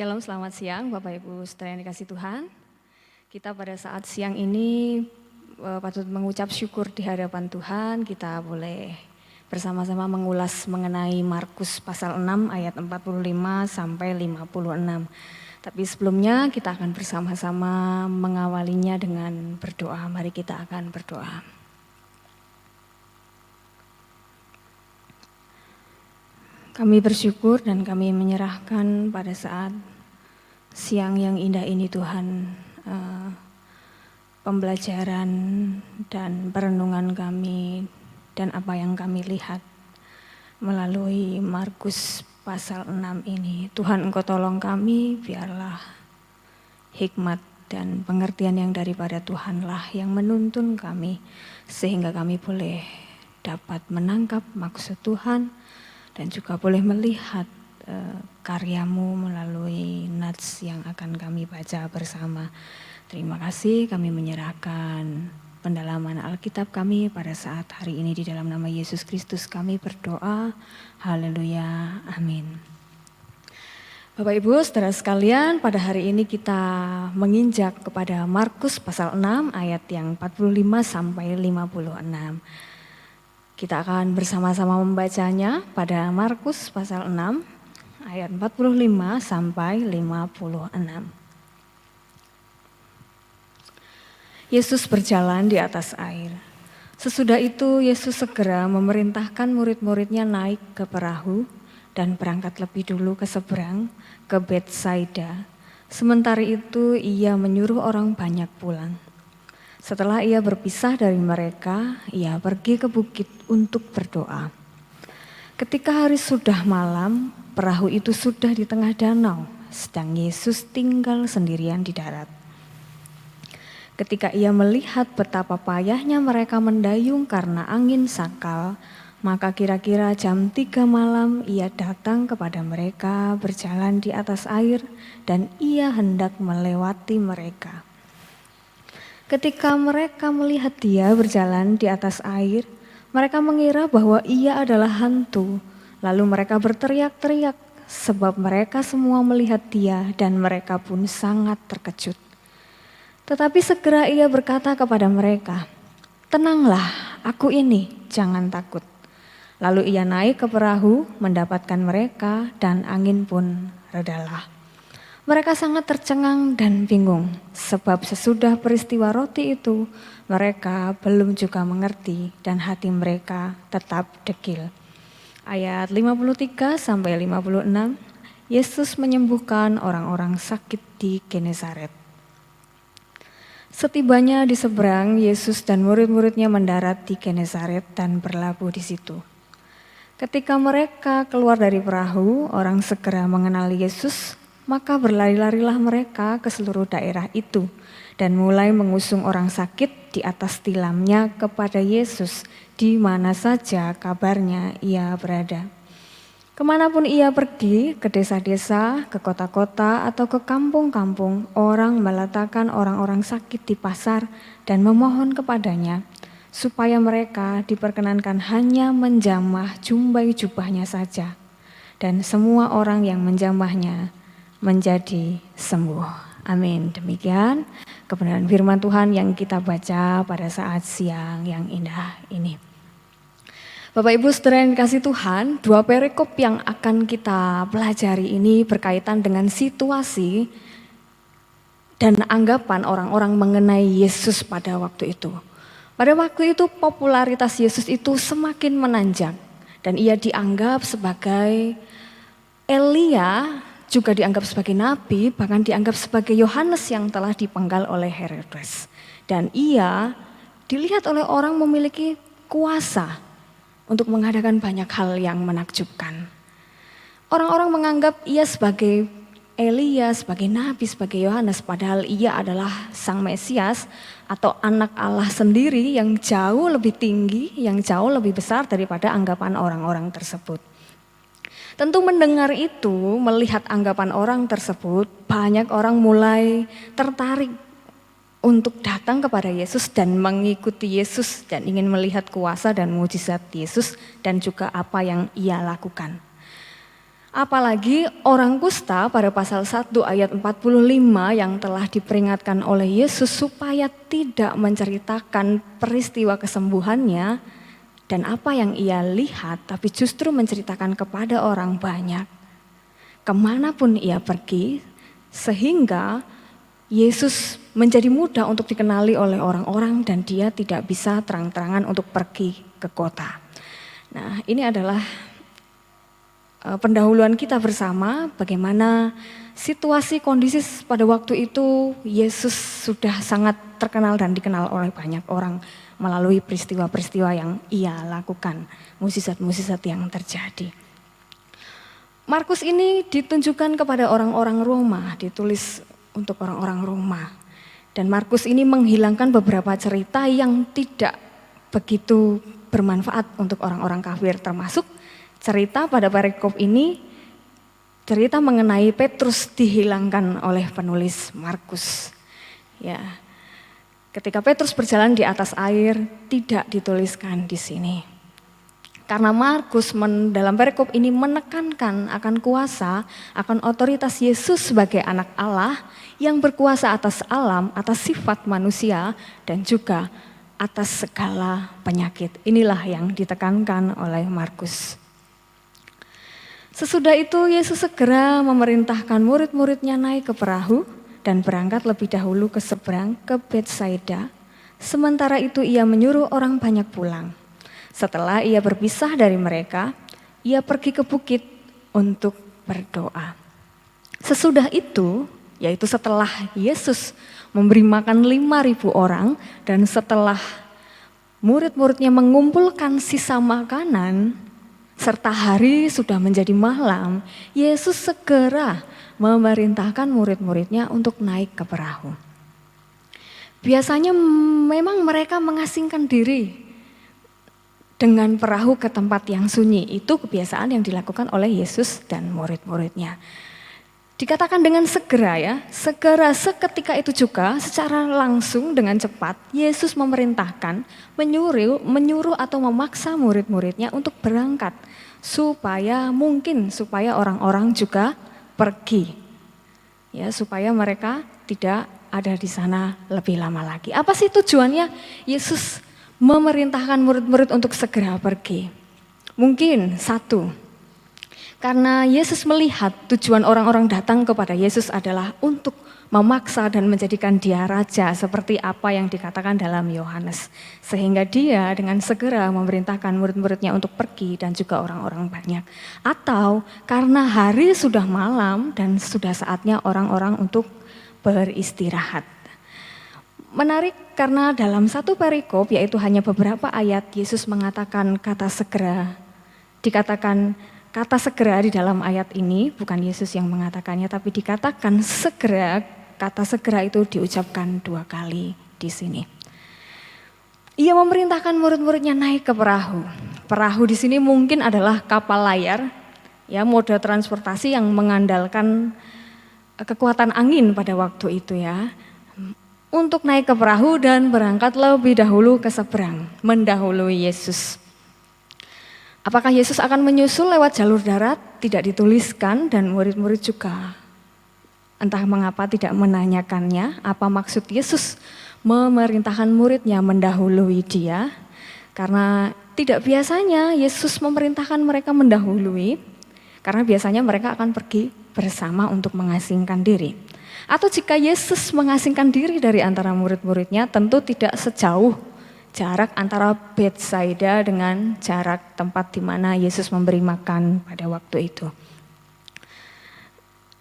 Shalom, selamat siang Bapak Ibu saudara yang dikasih Tuhan. Kita pada saat siang ini patut mengucap syukur di hadapan Tuhan. Kita boleh bersama-sama mengulas mengenai Markus pasal 6 ayat 45 sampai 56. Tapi sebelumnya kita akan bersama-sama mengawalinya dengan berdoa. Mari kita akan berdoa. Kami bersyukur dan kami menyerahkan pada saat siang yang indah ini Tuhan, pembelajaran dan perenungan kami dan apa yang kami lihat melalui Markus pasal 6 ini. Tuhan, Engkau tolong kami, biarlah hikmat dan pengertian yang daripada Tuhanlah yang menuntun kami sehingga kami boleh dapat menangkap maksud Tuhan dan juga boleh melihat karyamu melalui nats yang akan kami baca bersama. Terima kasih, kami menyerahkan pendalaman Alkitab kami pada saat hari ini di dalam nama Yesus Kristus kami berdoa. Haleluya, amin. Bapak Ibu saudara sekalian, pada hari ini kita menginjak kepada Markus pasal 6 ayat yang 45 sampai 56. Kita akan bersama-sama membacanya pada Markus pasal 6 ayat 45 sampai 56. Yesus berjalan di atas air. Sesudah itu Yesus segera memerintahkan murid-muridnya naik ke perahu dan berangkat lebih dulu ke seberang ke Betsaida. Sementara itu ia menyuruh orang banyak pulang. Setelah ia berpisah dari mereka, ia pergi ke bukit untuk berdoa. Ketika hari sudah malam, perahu itu sudah di tengah danau, sedang Yesus tinggal sendirian di darat. Ketika ia melihat betapa payahnya mereka mendayung karena angin sakal, maka kira-kira jam 3 malam ia datang kepada mereka berjalan di atas air dan ia hendak melewati mereka. Ketika mereka melihat dia berjalan di atas air, mereka mengira bahwa ia adalah hantu. Lalu mereka berteriak-teriak sebab mereka semua melihat dia dan mereka pun sangat terkejut. Tetapi segera ia berkata kepada mereka, "Tenanglah, aku ini, jangan takut." Lalu ia naik ke perahu mendapatkan mereka dan angin pun redalah. Mereka sangat tercengang dan bingung, sebab sesudah peristiwa roti itu, mereka belum juga mengerti dan hati mereka tetap degil. Ayat 53 sampai 56, Yesus menyembuhkan orang-orang sakit di Genesaret. Setibanya di seberang, Yesus dan murid-muridnya mendarat di Genesaret dan berlabuh di situ. Ketika mereka keluar dari perahu, orang segera mengenali Yesus. Maka berlari-larilah mereka ke seluruh daerah itu dan mulai mengusung orang sakit di atas tilamnya kepada Yesus di mana saja kabarnya ia berada. Kemanapun ia pergi, ke desa-desa, ke kota-kota atau ke kampung-kampung, orang meletakkan orang-orang sakit di pasar dan memohon kepadanya supaya mereka diperkenankan hanya menjamah jumbai jubahnya saja. Dan semua orang yang menjamahnya menjadi sembuh. Amin. Demikian kebenaran firman Tuhan yang kita baca pada saat siang yang indah ini. Bapak Ibu saudara yang dikasih Tuhan, dua perikop yang akan kita pelajari ini berkaitan dengan situasi dan anggapan orang-orang mengenai Yesus pada waktu itu. Pada waktu itu popularitas Yesus itu semakin menanjak dan ia dianggap sebagai Elia, juga dianggap sebagai nabi, bahkan dianggap sebagai Yohanes yang telah dipenggal oleh Herodes. Dan ia dilihat oleh orang memiliki kuasa untuk mengadakan banyak hal yang menakjubkan. Orang-orang menganggap ia sebagai Elia, sebagai nabi, sebagai Yohanes, padahal ia adalah sang Mesias atau anak Allah sendiri yang jauh lebih tinggi, yang jauh lebih besar daripada anggapan orang-orang tersebut. Tentu mendengar itu, melihat anggapan orang tersebut, banyak orang mulai tertarik untuk datang kepada Yesus dan mengikuti Yesus dan ingin melihat kuasa dan mujizat Yesus dan juga apa yang ia lakukan. Apalagi orang kusta pada pasal 1 ayat 45 yang telah diperingatkan oleh Yesus supaya tidak menceritakan peristiwa kesembuhannya dan apa yang ia lihat, tapi justru menceritakan kepada orang banyak. Kemanapun ia pergi, sehingga Yesus menjadi mudah untuk dikenali oleh orang-orang dan dia tidak bisa terang-terangan untuk pergi ke kota. Nah, ini adalah pendahuluan kita bersama bagaimana situasi kondisi pada waktu itu Yesus sudah sangat terkenal dan dikenal oleh banyak orang melalui peristiwa-peristiwa yang ia lakukan, mukjizat-mukjizat yang terjadi. Markus ini ditunjukkan kepada orang-orang Roma, ditulis untuk orang-orang Roma. Dan Markus ini menghilangkan beberapa cerita yang tidak begitu bermanfaat untuk orang-orang kafir, termasuk cerita pada perikop ini, cerita mengenai Petrus dihilangkan oleh penulis Markus. Ya, ketika Petrus berjalan di atas air tidak dituliskan di sini. Karena Markus dalam perikop ini menekankan akan kuasa, akan otoritas Yesus sebagai anak Allah yang berkuasa atas alam, atas sifat manusia dan juga atas segala penyakit. Inilah yang ditekankan oleh Markus. Sesudah itu Yesus segera memerintahkan murid-muridnya naik ke perahu dan berangkat lebih dahulu ke seberang ke Betsaida. Sementara itu ia menyuruh orang banyak pulang. Setelah ia berpisah dari mereka, ia pergi ke bukit untuk berdoa. Sesudah itu, yaitu setelah Yesus memberi makan 5.000 orang dan setelah murid-muridnya mengumpulkan sisa makanan, serta hari sudah menjadi malam, Yesus segera memerintahkan murid-muridnya untuk naik ke perahu. Biasanya memang mereka mengasingkan diri dengan perahu ke tempat yang sunyi. Itu kebiasaan yang dilakukan oleh Yesus dan murid-muridnya. Dikatakan dengan segera ya, segera seketika itu juga secara langsung dengan cepat Yesus memerintahkan, menyuruh atau memaksa murid-muridnya untuk berangkat supaya orang-orang juga pergi. Ya, supaya mereka tidak ada di sana lebih lama lagi. Apa sih tujuannya Yesus memerintahkan murid-murid untuk segera pergi? Mungkin satu, karena Yesus melihat tujuan orang-orang datang kepada Yesus adalah untuk memaksa dan menjadikan dia raja seperti apa yang dikatakan dalam Yohanes. Sehingga dia dengan segera memerintahkan murid-muridnya untuk pergi dan juga orang-orang banyak. Atau karena hari sudah malam dan sudah saatnya orang-orang untuk beristirahat. Menarik karena dalam satu perikop yaitu hanya beberapa ayat Yesus mengatakan kata segera. Dikatakan kata segera di dalam ayat ini, bukan Yesus yang mengatakannya, tapi dikatakan segera, kata segera itu diucapkan 2 kali di sini. Ia memerintahkan murid-muridnya naik ke perahu. Perahu di sini mungkin adalah kapal layar, ya moda transportasi yang mengandalkan kekuatan angin pada waktu itu ya. Untuk naik ke perahu dan berangkat lebih dahulu ke seberang, mendahului Yesus. Apakah Yesus akan menyusul lewat jalur darat? Tidak dituliskan dan murid-murid juga entah mengapa tidak menanyakannya apa maksud Yesus memerintahkan muridnya mendahului dia. Karena tidak biasanya Yesus memerintahkan mereka mendahului, karena biasanya mereka akan pergi bersama untuk mengasingkan diri. Atau jika Yesus mengasingkan diri dari antara murid-muridnya tentu tidak sejauh jarak antara Betsaida dengan jarak tempat di mana Yesus memberi makan pada waktu itu.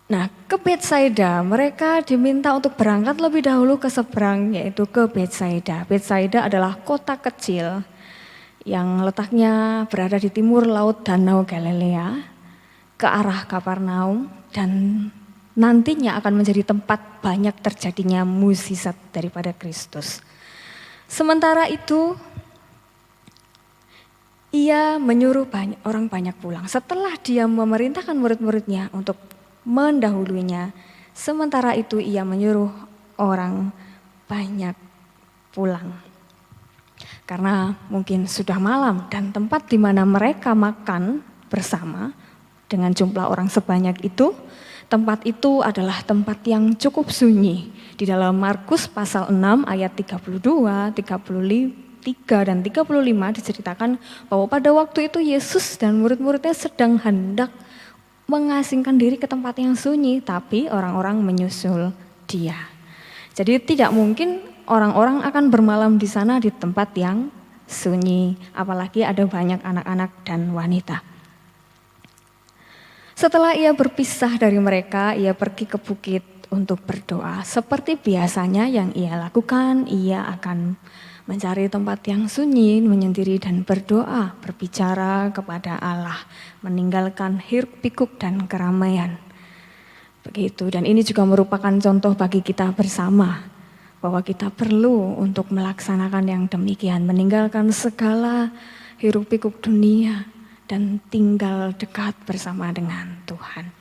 Nah, ke Betsaida mereka diminta untuk berangkat lebih dahulu ke seberang, yaitu ke Betsaida. Betsaida adalah kota kecil yang letaknya berada di timur laut Danau Galilea ke arah Kapernaum dan nantinya akan menjadi tempat banyak terjadinya mukjizat daripada Kristus. Sementara itu, ia menyuruh orang banyak pulang. Setelah dia memerintahkan murid-muridnya untuk mendahulunya, sementara itu ia menyuruh orang banyak pulang. Karena mungkin sudah malam dan tempat di mana mereka makan bersama Dengan jumlah orang sebanyak itu, tempat itu adalah tempat yang cukup sunyi. Di dalam Markus pasal 6 ayat 32, 33 dan 35 diceritakan bahwa pada waktu itu Yesus dan murid-muridnya sedang hendak mengasingkan diri ke tempat yang sunyi, tapi orang-orang menyusul dia. Jadi tidak mungkin orang-orang akan bermalam di sana di tempat yang sunyi, apalagi ada banyak anak-anak dan wanita. Setelah ia berpisah dari mereka, ia pergi ke bukit untuk berdoa. Seperti biasanya yang ia lakukan, ia akan mencari tempat yang sunyi, menyendiri dan berdoa, berbicara kepada Allah, meninggalkan hiruk pikuk dan keramaian. Begitu, dan ini juga merupakan contoh bagi kita bersama, bahwa kita perlu untuk melaksanakan yang demikian, meninggalkan segala hiruk pikuk dunia, dan tinggal dekat bersama dengan Tuhan.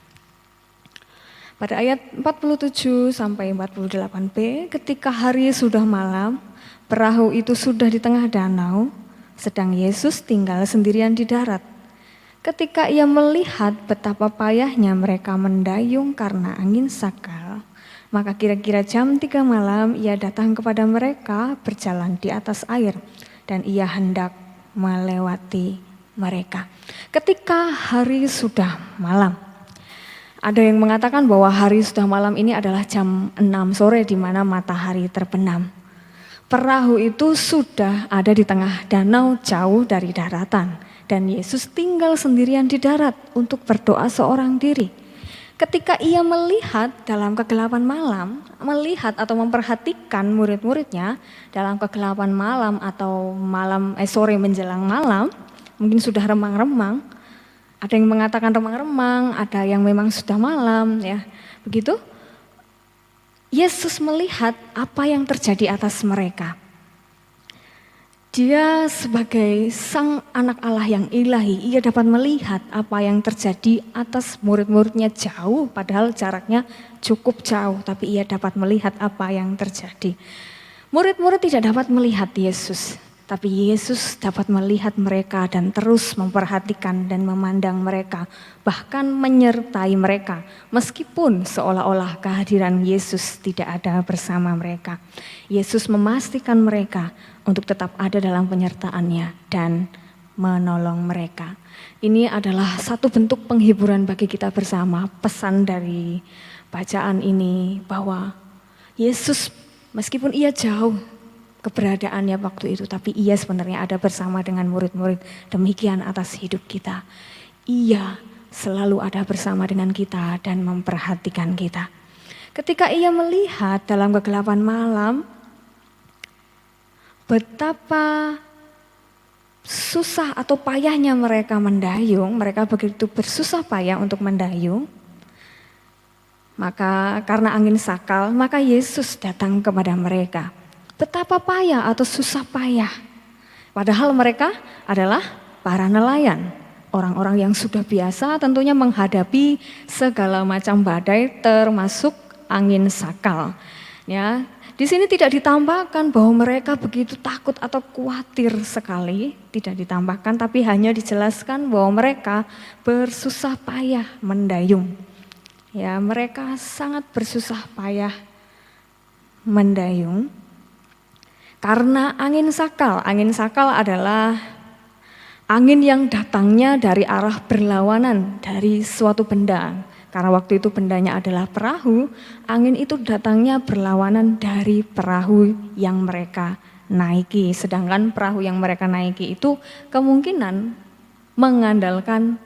Pada ayat 47 sampai 48b, ketika hari sudah malam, perahu itu sudah di tengah danau, sedang Yesus tinggal sendirian di darat. Ketika ia melihat betapa payahnya mereka mendayung karena angin sakal, maka kira-kira jam 3 malam ia datang kepada mereka berjalan di atas air, dan ia hendak melewati mereka. Ketika hari sudah malam, ada yang mengatakan bahwa hari sudah malam ini adalah jam 6 sore di mana matahari terbenam. Perahu itu sudah ada di tengah danau jauh dari daratan, dan Yesus tinggal sendirian di darat untuk berdoa seorang diri. Ketika ia melihat dalam kegelapan malam, melihat atau memperhatikan murid-muridnya dalam kegelapan malam atau sore menjelang malam, mungkin sudah remang-remang, ada yang mengatakan remang-remang, ada yang memang sudah malam, ya. Begitu, Yesus melihat apa yang terjadi atas mereka. Dia sebagai sang anak Allah yang ilahi, ia dapat melihat apa yang terjadi atas murid-muridnya jauh, padahal jaraknya cukup jauh, tapi ia dapat melihat apa yang terjadi. Murid-murid tidak dapat melihat Yesus, tapi Yesus dapat melihat mereka dan terus memperhatikan dan memandang mereka, bahkan menyertai mereka, meskipun seolah-olah kehadiran Yesus tidak ada bersama mereka. Yesus memastikan mereka untuk tetap ada dalam penyertaannya dan menolong mereka. Ini adalah satu bentuk penghiburan bagi kita bersama. Pesan dari bacaan ini bahwa Yesus meskipun ia jauh keberadaannya waktu itu, tapi ia sebenarnya ada bersama dengan murid-murid. Demikian atas hidup kita. Ia selalu ada bersama dengan kita dan memperhatikan kita. Ketika ia melihat dalam kegelapan malam betapa susah atau payahnya mereka mendayung, mereka begitu bersusah payah untuk mendayung, maka karena angin sakal, maka Yesus datang kepada mereka. Betapa payah atau susah payah. Padahal mereka adalah para nelayan. Orang-orang yang sudah biasa tentunya menghadapi segala macam badai termasuk angin sakal. Ya, di sini tidak ditambahkan bahwa mereka begitu takut atau khawatir sekali. Tidak ditambahkan, tapi hanya dijelaskan bahwa mereka bersusah payah mendayung. Ya, mereka sangat bersusah payah mendayung. Karena angin sakal adalah angin yang datangnya dari arah berlawanan dari suatu benda. Karena waktu itu bendanya adalah perahu, angin itu datangnya berlawanan dari perahu yang mereka naiki. Sedangkan perahu yang mereka naiki itu kemungkinan mengandalkan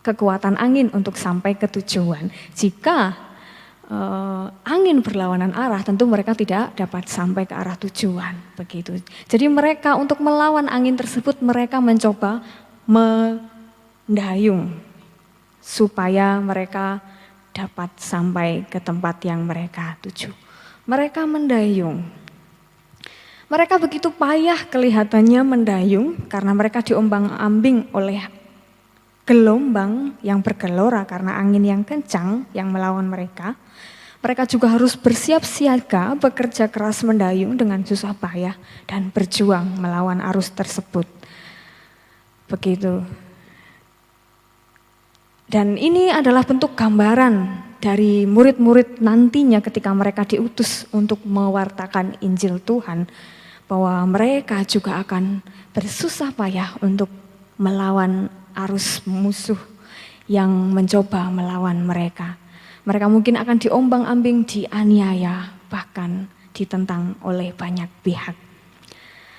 kekuatan angin untuk sampai ke tujuan. Jika angin berlawanan arah, tentu mereka tidak dapat sampai ke arah tujuan, begitu. Jadi mereka untuk melawan angin tersebut, mereka mencoba mendayung supaya mereka dapat sampai ke tempat yang mereka tuju. Mereka mendayung. Mereka begitu payah kelihatannya mendayung karena mereka diombang-ambing oleh gelombang yang bergelora karena angin yang kencang yang melawan mereka. Mereka juga harus bersiap siaga, bekerja keras mendayung dengan susah payah dan berjuang melawan arus tersebut. Begitu. Dan ini adalah bentuk gambaran dari murid-murid nantinya ketika mereka diutus untuk mewartakan Injil Tuhan, bahwa mereka juga akan bersusah payah untuk melawan arus musuh yang mencoba melawan mereka. Mereka mungkin akan diombang-ambing, dianiaya, bahkan ditentang oleh banyak pihak.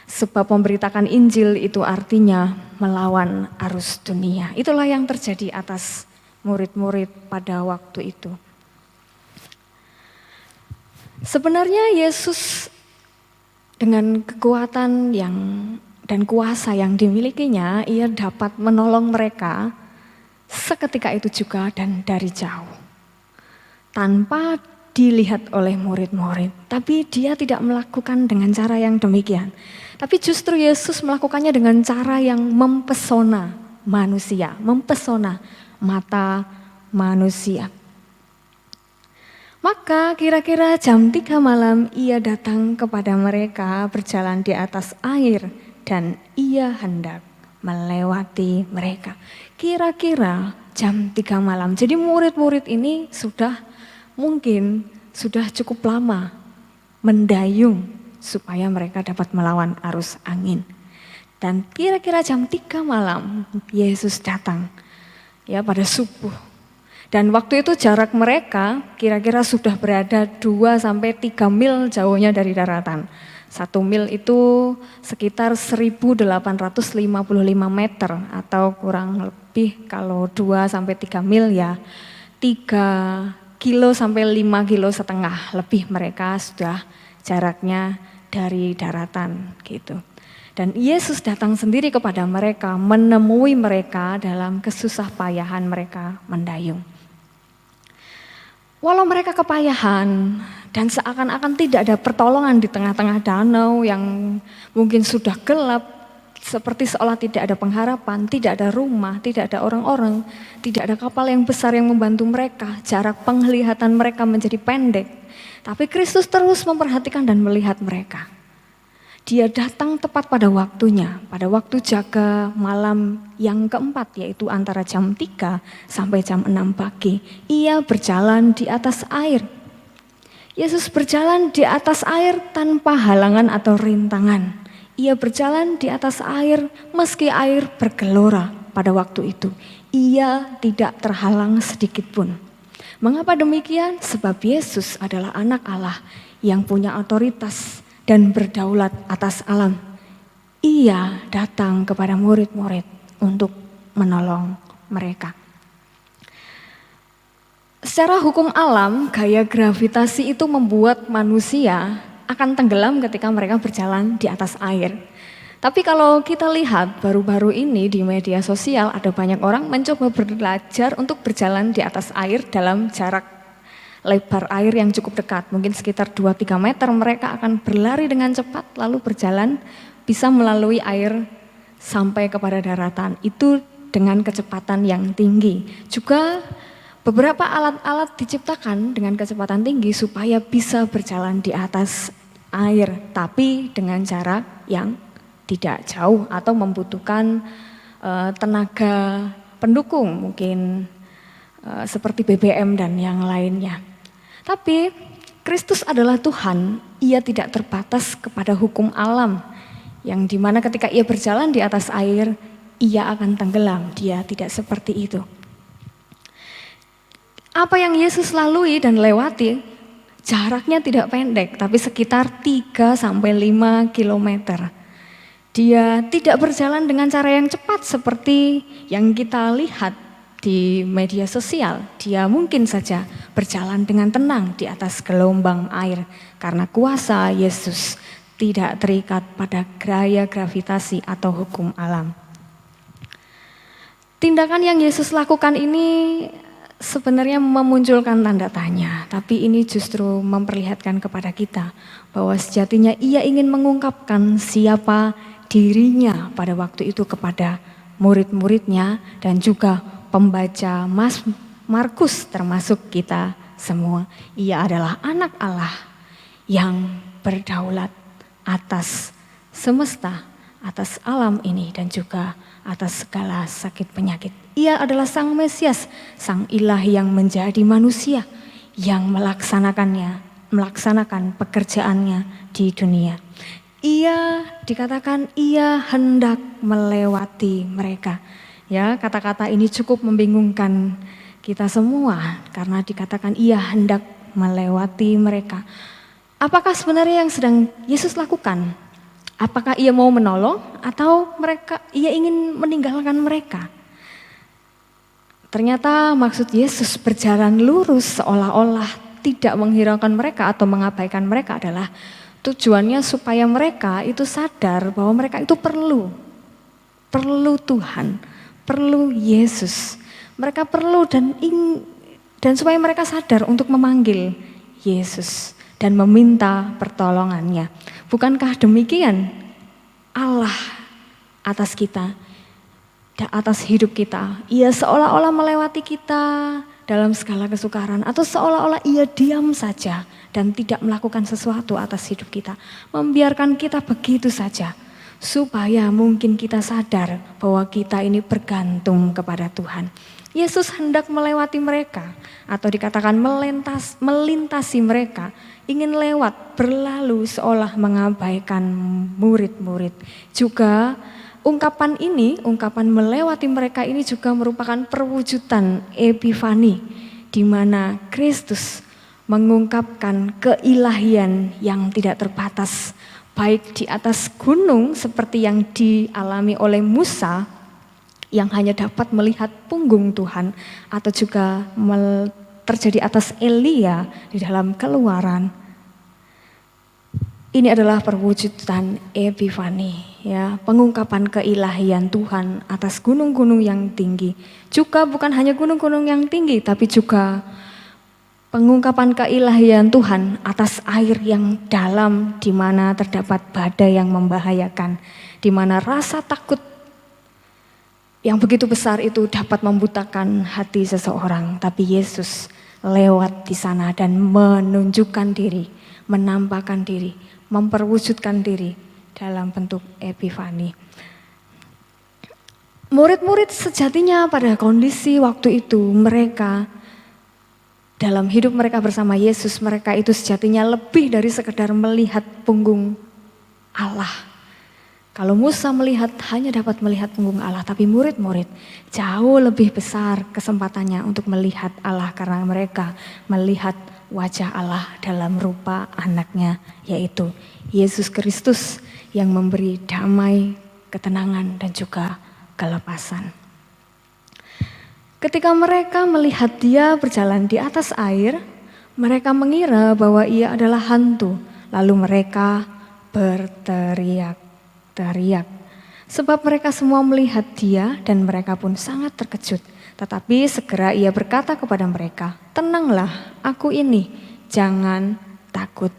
Sebab memberitakan Injil itu artinya melawan arus dunia. Itulah yang terjadi atas murid-murid pada waktu itu. Sebenarnya Yesus dengan kekuatan dan kuasa yang dimilikinya, ia dapat menolong mereka seketika itu juga dan dari jauh. Tanpa dilihat oleh murid-murid, tapi dia tidak melakukan dengan cara yang demikian. Tapi justru Yesus melakukannya dengan cara yang mempesona manusia, mempesona mata manusia. Maka kira-kira jam 3 malam ia datang kepada mereka berjalan di atas air dan ia hendak melewati mereka. Kira-kira jam 3 malam. Jadi murid-murid ini mungkin sudah cukup lama mendayung supaya mereka dapat melawan arus angin. Dan kira-kira jam 3 malam Yesus datang ya pada subuh. Dan waktu itu jarak mereka kira-kira sudah berada 2-3 mil jauhnya dari daratan. 1 mil itu sekitar 1855 meter atau kurang lebih kalau 2-3 mil ya 3 kilo sampai 5 kilo setengah lebih mereka sudah jaraknya dari daratan gitu. Dan Yesus datang sendiri kepada mereka, menemui mereka dalam kesusah payahan mereka mendayung. Walau mereka kepayahan dan seakan-akan tidak ada pertolongan di tengah-tengah danau yang mungkin sudah gelap, seperti seolah tidak ada pengharapan, tidak ada rumah, tidak ada orang-orang, tidak ada kapal yang besar yang membantu mereka, jarak penglihatan mereka menjadi pendek. Tapi Kristus terus memperhatikan dan melihat mereka. Dia datang tepat pada waktunya, pada waktu jaga malam yang keempat, yaitu antara jam 3 sampai jam 6 pagi. Ia berjalan di atas air. Yesus berjalan di atas air tanpa halangan atau rintangan. Ia berjalan di atas air meski air bergelora pada waktu itu. Ia tidak terhalang sedikit pun. Mengapa demikian? Sebab Yesus adalah anak Allah yang punya otoritas dan berdaulat atas alam. Ia datang kepada murid-murid untuk menolong mereka. Secara hukum alam, gaya gravitasi itu membuat manusia akan tenggelam ketika mereka berjalan di atas air. Tapi kalau kita lihat baru-baru ini di media sosial ada banyak orang mencoba belajar untuk berjalan di atas air dalam jarak lebar air yang cukup dekat. Mungkin sekitar 2-3 meter mereka akan berlari dengan cepat lalu berjalan bisa melalui air sampai kepada daratan. Itu dengan kecepatan yang tinggi. Juga beberapa alat-alat diciptakan dengan kecepatan tinggi supaya bisa berjalan di atas air. Tapi dengan jarak yang tidak jauh atau membutuhkan tenaga pendukung mungkin seperti BBM dan yang lainnya. Tapi Kristus adalah Tuhan, ia tidak terbatas kepada hukum alam yang dimana ketika ia berjalan di atas air ia akan tenggelam, dia tidak seperti itu. Apa yang Yesus lalui dan lewati jaraknya tidak pendek tapi sekitar 3-5 kilometer. Dia tidak berjalan dengan cara yang cepat seperti yang kita lihat di media sosial. Dia mungkin saja berjalan dengan tenang di atas gelombang air karena kuasa Yesus tidak terikat pada gaya gravitasi atau hukum alam. Tindakan yang Yesus lakukan ini sebenarnya memunculkan tanda tanya, tapi ini justru memperlihatkan kepada kita bahwa sejatinya ia ingin mengungkapkan siapa dirinya pada waktu itu kepada murid-muridnya dan juga pembaca Markus termasuk kita semua. Ia adalah anak Allah yang berdaulat atas semesta, atas alam ini dan juga atas segala sakit penyakit Ia adalah Sang Mesias, Sang Ilahi yang menjadi manusia, yang melaksanakan pekerjaannya di dunia. Dikatakan ia hendak melewati mereka. Ya, kata-kata ini cukup membingungkan kita semua karena dikatakan ia hendak melewati mereka. Apakah sebenarnya yang sedang Yesus lakukan? Apakah ia mau menolong atau ia ingin meninggalkan mereka? Ternyata maksud Yesus berjalan lurus seolah-olah tidak menghiraukan mereka atau mengabaikan mereka adalah tujuannya supaya mereka itu sadar bahwa mereka itu perlu Tuhan, perlu Yesus. Mereka perlu dan supaya mereka sadar untuk memanggil Yesus dan meminta pertolongannya. Bukankah demikian Allah atas kita, atas hidup kita? Ia seolah-olah melewati kita dalam segala kesukaran atau seolah-olah ia diam saja dan tidak melakukan sesuatu atas hidup kita. Membiarkan kita begitu saja supaya mungkin kita sadar bahwa kita ini bergantung kepada Tuhan. Yesus hendak melewati mereka atau dikatakan melintasi mereka, ingin lewat, berlalu seolah mengabaikan murid-murid. Juga ungkapan melewati mereka ini juga merupakan perwujudan Epifani, di mana Kristus mengungkapkan keilahian yang tidak terbatas, baik di atas gunung seperti yang dialami oleh Musa yang hanya dapat melihat punggung Tuhan, atau juga terjadi atas Elia di dalam Keluaran. Ini adalah perwujudan Epifani, ya, pengungkapan keilahian Tuhan atas gunung-gunung yang tinggi. Juga bukan hanya gunung-gunung yang tinggi, tapi juga pengungkapan keilahian Tuhan atas air yang dalam, di mana terdapat badai yang membahayakan, di mana rasa takut yang begitu besar itu dapat membutakan hati seseorang. Tapi Yesus lewat di sana dan menunjukkan diri, menampakkan diri, memperwujudkan diri dalam bentuk Epifani. Murid-murid sejatinya pada kondisi waktu itu, mereka dalam hidup mereka bersama Yesus, mereka itu sejatinya lebih dari sekedar melihat punggung Allah. Kalau Musa hanya dapat melihat punggung Allah, tapi murid-murid jauh lebih besar kesempatannya untuk melihat Allah karena mereka melihat wajah Allah dalam rupa anaknya, yaitu Yesus Kristus yang memberi damai, ketenangan dan juga kelepasan. Ketika mereka melihat dia berjalan di atas air, mereka mengira bahwa ia adalah hantu, lalu mereka berteriak. Sebab mereka semua melihat dia dan mereka pun sangat terkejut. Tetapi segera ia berkata kepada mereka, "Tenanglah, aku ini, jangan takut."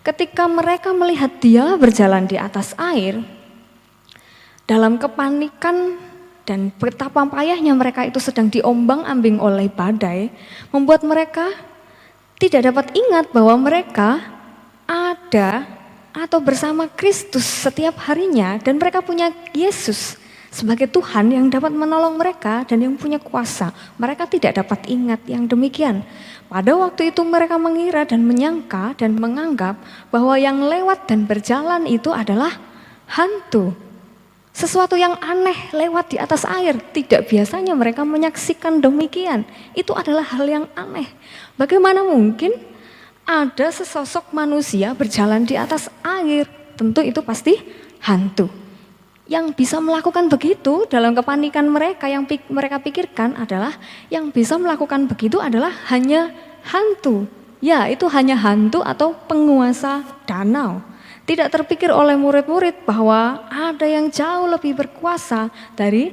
Ketika mereka melihat dia berjalan di atas air, dalam kepanikan dan betapa payahnya mereka itu sedang diombang-ambing oleh badai, membuat mereka tidak dapat ingat bahwa mereka ada atau bersama Kristus setiap harinya, dan mereka punya Yesus sebagai Tuhan yang dapat menolong mereka dan yang punya kuasa. Mereka tidak dapat ingat yang demikian. Pada waktu itu mereka mengira dan menyangka dan menganggap bahwa yang lewat dan berjalan itu adalah hantu. Sesuatu yang aneh lewat di atas air. Tidak biasanya mereka menyaksikan demikian. Itu adalah hal yang aneh. Bagaimana mungkin ada sesosok manusia berjalan di atas air? Tentu itu pasti hantu. Yang bisa melakukan begitu dalam kepanikan mereka, yang mereka pikirkan adalah yang bisa melakukan begitu adalah hanya hantu. Ya, itu hanya hantu atau penguasa danau. Tidak terpikir oleh murid-murid bahwa ada yang jauh lebih berkuasa dari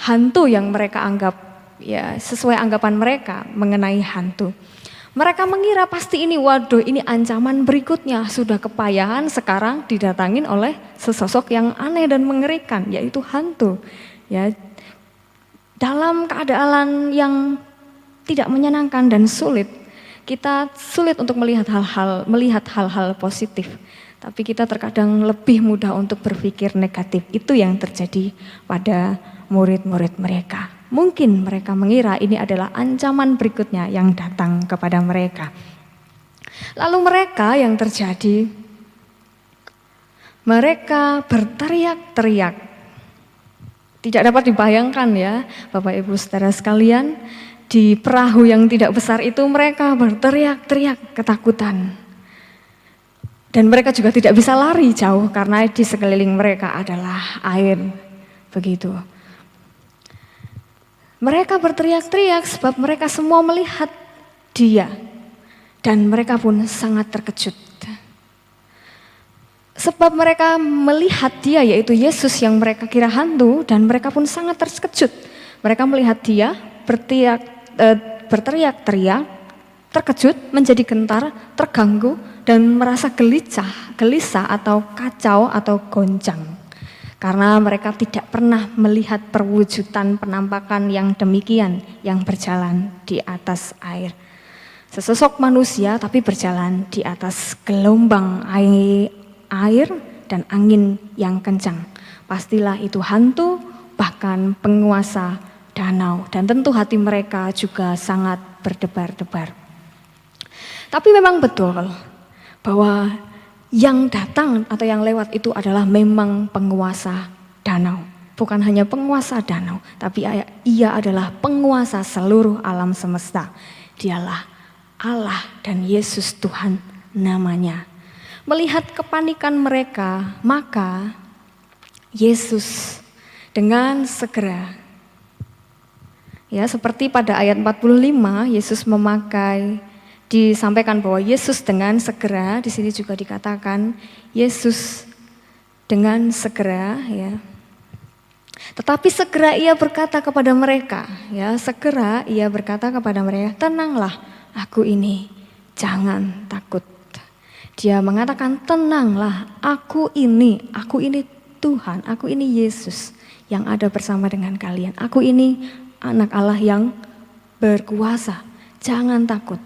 hantu yang mereka anggap, ya sesuai anggapan mereka mengenai hantu. Mereka mengira pasti ini, waduh ini ancaman berikutnya, sudah kepayahan sekarang didatangin oleh sesosok yang aneh dan mengerikan, yaitu hantu. Ya, dalam keadaan yang tidak menyenangkan dan sulit, kita sulit untuk melihat hal-hal positif. Tapi kita terkadang lebih mudah untuk berpikir negatif. Itu yang terjadi pada murid-murid mereka. Mungkin mereka mengira ini adalah ancaman berikutnya yang datang kepada mereka. Lalu mereka yang terjadi, mereka berteriak-teriak. Tidak dapat dibayangkan ya, Bapak Ibu Saudara sekalian, di perahu yang tidak besar itu mereka berteriak-teriak ketakutan. Dan mereka juga tidak bisa lari jauh karena di sekeliling mereka adalah air. Begitu. Mereka berteriak-teriak sebab mereka semua melihat Dia. Dan mereka pun sangat terkejut. Sebab mereka melihat Dia, yaitu Yesus yang mereka kira hantu, dan mereka pun sangat terkejut. Mereka melihat Dia berteriak-teriak, terkejut, menjadi gentar, terganggu, dan merasa gelisah atau kacau atau goncang. Karena mereka tidak pernah melihat perwujudan penampakan yang demikian yang berjalan di atas air. Sesosok manusia tapi berjalan di atas gelombang air dan angin yang kencang. Pastilah itu hantu, bahkan penguasa danau. Dan tentu hati mereka juga sangat berdebar-debar. Tapi memang betul bahwa yang datang atau yang lewat itu adalah memang penguasa danau. Bukan hanya penguasa danau, tapi ia adalah penguasa seluruh alam semesta. Dialah Allah dan Yesus Tuhan namanya. Melihat kepanikan mereka, maka Yesus dengan segera, ya seperti pada ayat 45, Yesus disampaikan bahwa Yesus dengan segera, di sini juga dikatakan Yesus dengan segera, ya. Tetapi segera ia berkata kepada mereka, ya, segera ia berkata kepada mereka, tenanglah, aku ini, jangan takut. Dia mengatakan, tenanglah, aku ini Tuhan, aku ini Yesus yang ada bersama dengan kalian. Aku ini anak Allah yang berkuasa, jangan takut.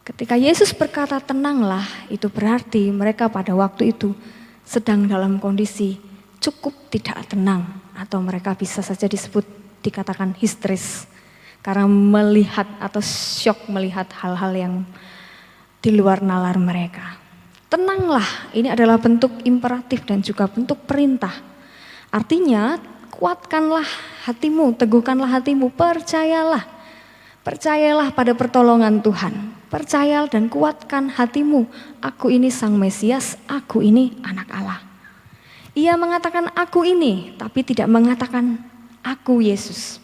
Ketika Yesus berkata tenanglah, itu berarti mereka pada waktu itu sedang dalam kondisi cukup tidak tenang. Atau mereka bisa saja dikatakan histeris. Karena melihat atau syok melihat hal-hal yang di luar nalar mereka. Tenanglah, ini adalah bentuk imperatif dan juga bentuk perintah. Artinya kuatkanlah hatimu, teguhkanlah hatimu, percayalah. Percayalah pada pertolongan Tuhan. Percayalah dan kuatkan hatimu. Aku ini Sang Mesias, aku ini anak Allah. Ia mengatakan aku ini, tapi tidak mengatakan aku Yesus.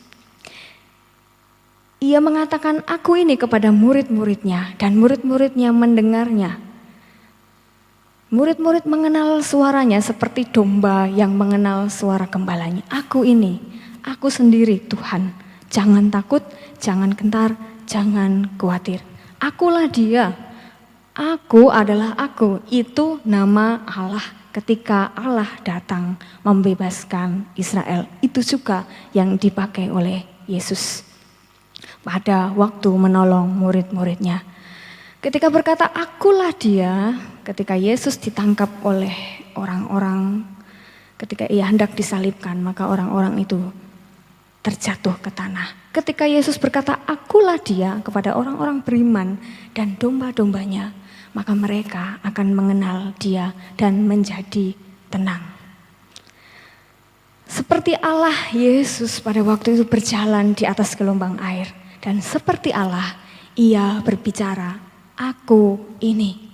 Ia mengatakan aku ini kepada murid-muridnya dan murid-muridnya mendengarnya. Murid-murid mengenal suaranya seperti domba yang mengenal suara gembalanya. Aku ini, aku sendiri Tuhan. Jangan takut, jangan gentar, jangan khawatir. Akulah Dia, aku adalah aku. Itu nama Allah ketika Allah datang membebaskan Israel. Itu juga yang dipakai oleh Yesus pada waktu menolong murid-muridnya. Ketika berkata akulah Dia, ketika Yesus ditangkap oleh orang-orang, ketika ia hendak disalibkan, maka orang-orang itu terjatuh ke tanah. Ketika Yesus berkata akulah Dia kepada orang-orang beriman dan domba-dombanya, maka mereka akan mengenal Dia dan menjadi tenang. Seperti Allah, Yesus pada waktu itu berjalan di atas gelombang air. Dan seperti Allah, ia berbicara, aku ini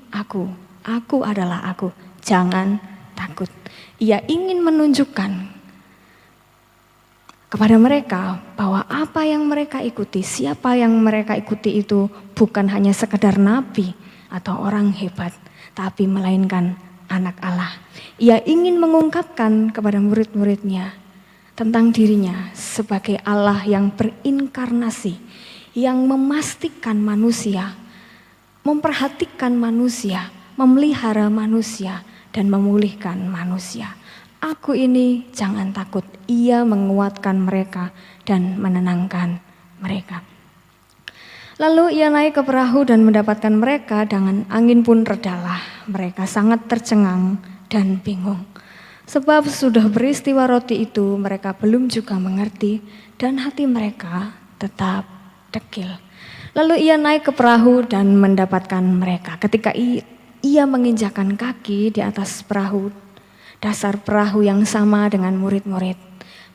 aku adalah aku, jangan takut. Ia ingin menunjukkan kepada mereka bahwa apa yang mereka ikuti, siapa yang mereka ikuti itu bukan hanya sekedar nabi atau orang hebat, tapi melainkan anak Allah. Ia ingin mengungkapkan kepada murid-muridnya tentang dirinya sebagai Allah yang berinkarnasi, yang memastikan manusia, memperhatikan manusia, memelihara manusia, dan memulihkan manusia. Aku ini jangan takut, ia menguatkan mereka dan menenangkan mereka. Lalu ia naik ke perahu dan mendapatkan mereka dengan angin pun redalah. Mereka sangat tercengang dan bingung. Sebab sudah peristiwa roti itu mereka belum juga mengerti dan hati mereka tetap dekil. Lalu ia naik ke perahu dan mendapatkan mereka. Ketika ia menginjakkan kaki di atas perahu, dasar perahu yang sama dengan murid-murid,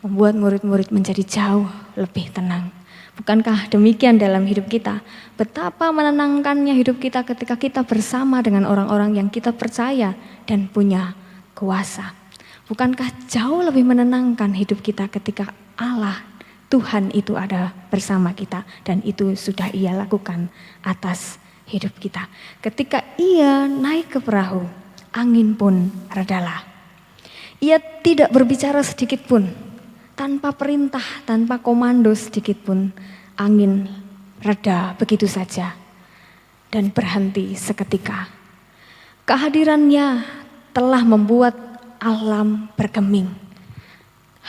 membuat murid-murid menjadi jauh lebih tenang. Bukankah demikian dalam hidup kita? Betapa menenangkannya hidup kita ketika kita bersama dengan orang-orang yang kita percaya dan punya kuasa. Bukankah jauh lebih menenangkan hidup kita ketika Allah, Tuhan itu ada bersama kita dan itu sudah Ia lakukan atas hidup kita. Ketika Ia naik ke perahu, angin pun redalah. Ia tidak berbicara sedikit pun, tanpa perintah, tanpa komando sedikit pun, angin reda begitu saja dan berhenti seketika. Kehadirannya telah membuat alam bergeming.